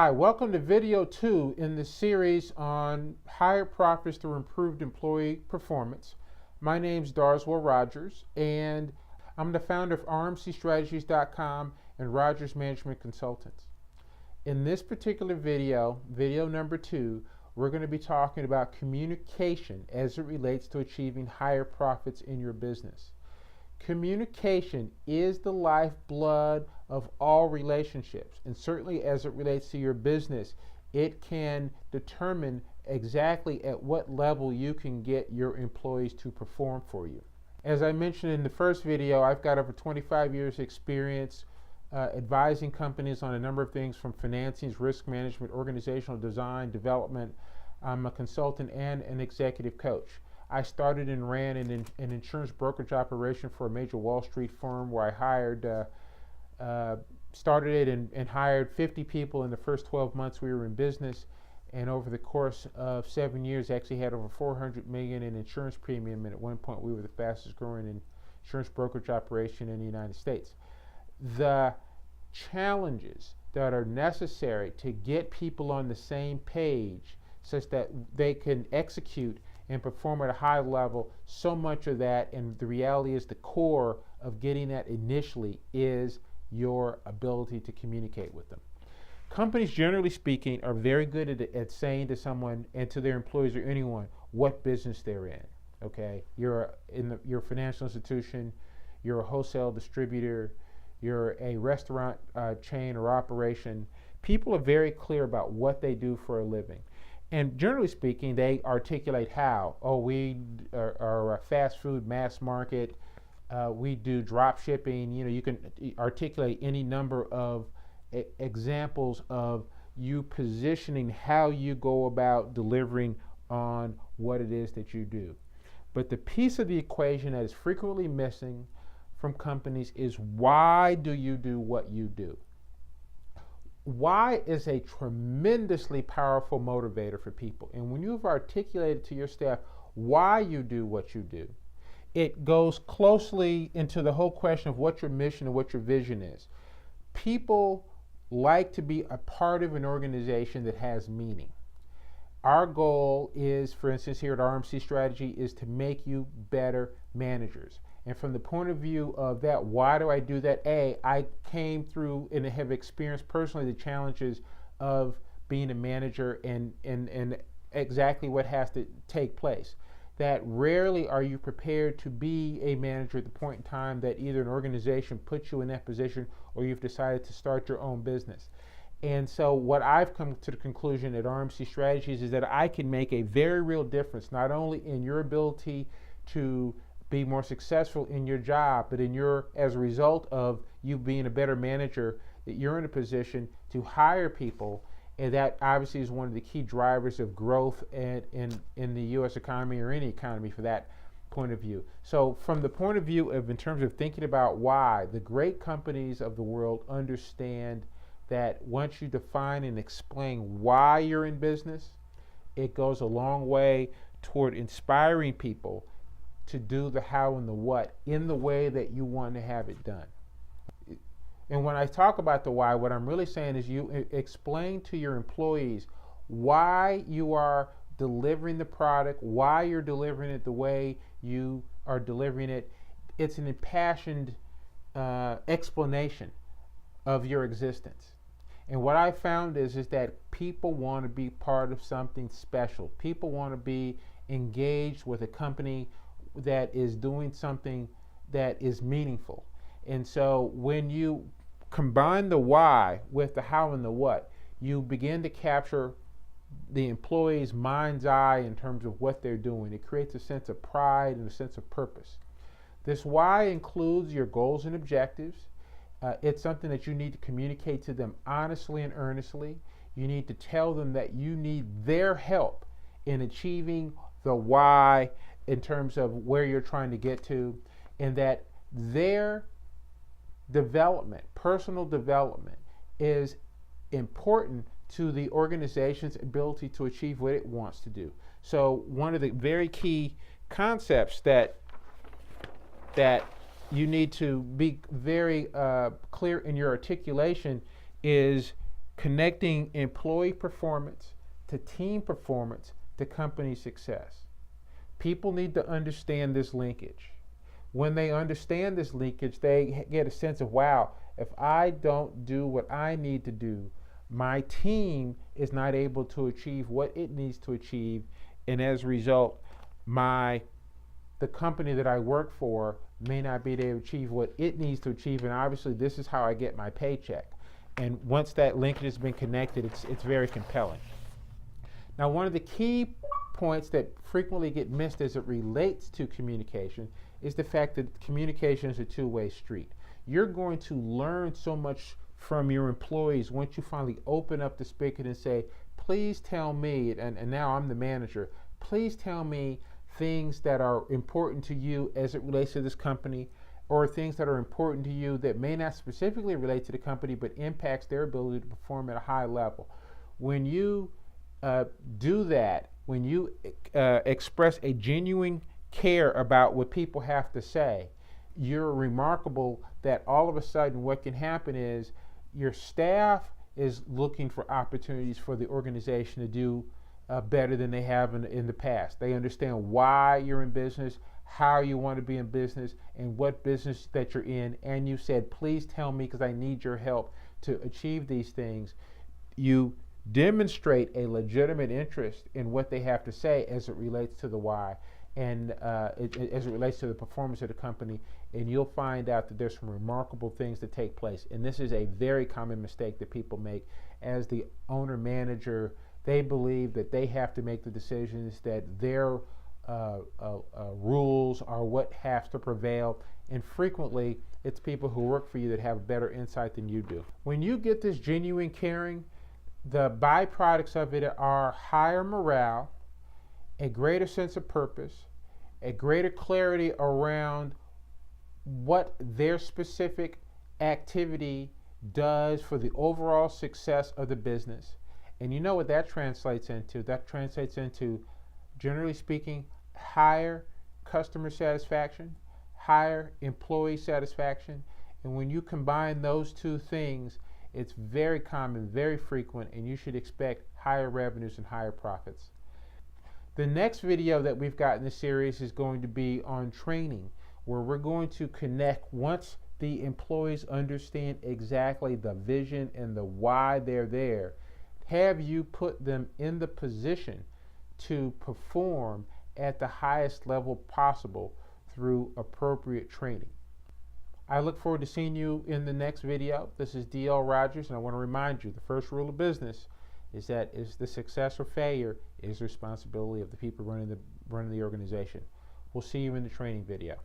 Hi, welcome to video 2 in the series on higher profits through improved employee performance. My name is Darswell Rogers, and I'm the founder of rmcstrategies.com and Rogers Management Consultants. In this particular video, video number 2, we're going to be talking about communication as it relates to achieving higher profits in your business. Communication is the lifeblood of all relationships, and certainly as it relates to your business, it can determine exactly at what level you can get your employees to perform for you. As I mentioned in the first video, I've got over 25 years experience advising companies on a number of things from financings, risk management, organizational design, development. I'm a consultant and an executive coach. I started and ran an insurance brokerage operation for a major Wall Street firm where I started it and hired 50 people in the first 12 months we were in business. And over the course of 7 years, actually had over $400 million in insurance premium. And at one point, we were the fastest growing insurance brokerage operation in the United States. The challenges that are necessary to get people on the same page such that they can execute and perform at a high level, so much of that, and the reality is the core of getting that initially is your ability to communicate with them. Companies, generally speaking, are very good at saying to someone and to their employees or anyone what business they're in. Okay, you're a financial institution, you're a wholesale distributor, you're a restaurant chain or operation. People are very clear about what they do for a living. And generally speaking, they articulate how. Oh, we are a fast food mass market. We do drop shipping. You know, you can articulate any number of examples of you positioning how you go about delivering on what it is that you do. But the piece of the equation that is frequently missing from companies is, why do you do what you do? Why is a tremendously powerful motivator for people. And when you've articulated to your staff why you do what you do, it goes closely into the whole question of what your mission and what your vision is. People like to be a part of an organization that has meaning. Our goal is, for instance, here at RMC Strategy, is to make you better managers. And from the point of view of that, why do I do that? I came through and have experienced personally the challenges of being a manager and exactly what has to take place. That rarely are you prepared to be a manager at the point in time that either an organization puts you in that position or you've decided to start your own business. And so what I've come to the conclusion at RMC Strategies is that I can make a very real difference, not only in your ability to be more successful in your job, but as a result of you being a better manager, that you're in a position to hire people, and that obviously is one of the key drivers of growth in the U.S. economy, or any economy for that point of view. So from the point of view of, in terms of thinking about why, the great companies of the world understand that once you define and explain why you're in business, it goes a long way toward inspiring people to do the how and the what in the way that you want to have it done. And when I talk about the why, what I'm really saying is you explain to your employees why you are delivering the product, why you're delivering it the way you are delivering it. It's an impassioned explanation of your existence. And what I found is that people want to be part of something special. People want to be engaged with a company that is doing something that is meaningful. And so when you combine the why with the how and the what, you begin to capture the employee's mind's eye in terms of what they're doing. It creates a sense of pride and a sense of purpose. This why includes your goals and objectives. It's something that you need to communicate to them honestly and earnestly. You need to tell them that you need their help in achieving the why in terms of where you're trying to get to, and that their development, personal development, is important to the organization's ability to achieve what it wants to do. So one of the very key concepts that you need to be very clear in your articulation is connecting employee performance to team performance to company success. People need to understand this linkage. When they understand this linkage, they get a sense of, wow, if I don't do what I need to do, my team is not able to achieve what it needs to achieve, and as a result, the company that I work for may not be able to achieve what it needs to achieve, and obviously this is how I get my paycheck. And once that linkage has been connected, it's very compelling. Now, one of the key points that frequently get missed as it relates to communication is the fact that communication is a two-way street. You're going to learn so much from your employees once you finally open up the spigot and say, please tell me, and now I'm the manager, please tell me things that are important to you as it relates to this company, or things that are important to you that may not specifically relate to the company but impacts their ability to perform at a high level. When you do that, when you express a genuine care about what people have to say, you're remarkable that all of a sudden what can happen is your staff is looking for opportunities for the organization to do better than they have in the past. They understand why you're in business, how you want to be in business, and what business that you're in, and you said, please tell me because I need your help to achieve these things. You demonstrate a legitimate interest in what they have to say as it relates to the why, and as it relates to the performance of the company, and you'll find out that there's some remarkable things that take place. And this is a very common mistake that people make. As the owner-manager, they believe that they have to make the decisions, that their rules are what has to prevail, and frequently it's people who work for you that have better insight than you do. When you get this genuine caring, the byproducts of it are higher morale, a greater sense of purpose, a greater clarity around what their specific activity does for the overall success of the business. And you know what that translates into? That translates into, generally speaking, higher customer satisfaction, higher employee satisfaction. And when you combine those two things, it's very common, very frequent, and you should expect higher revenues and higher profits. The next video that we've got in this series is going to be on training, where we're going to connect once the employees understand exactly the vision and the why they're there, have you put them in the position to perform at the highest level possible through appropriate training. I look forward to seeing you in the next video. This is D.L. Rogers, and I want to remind you, the first rule of business is that the success or failure is the responsibility of the people running the organization. We'll see you in the training video.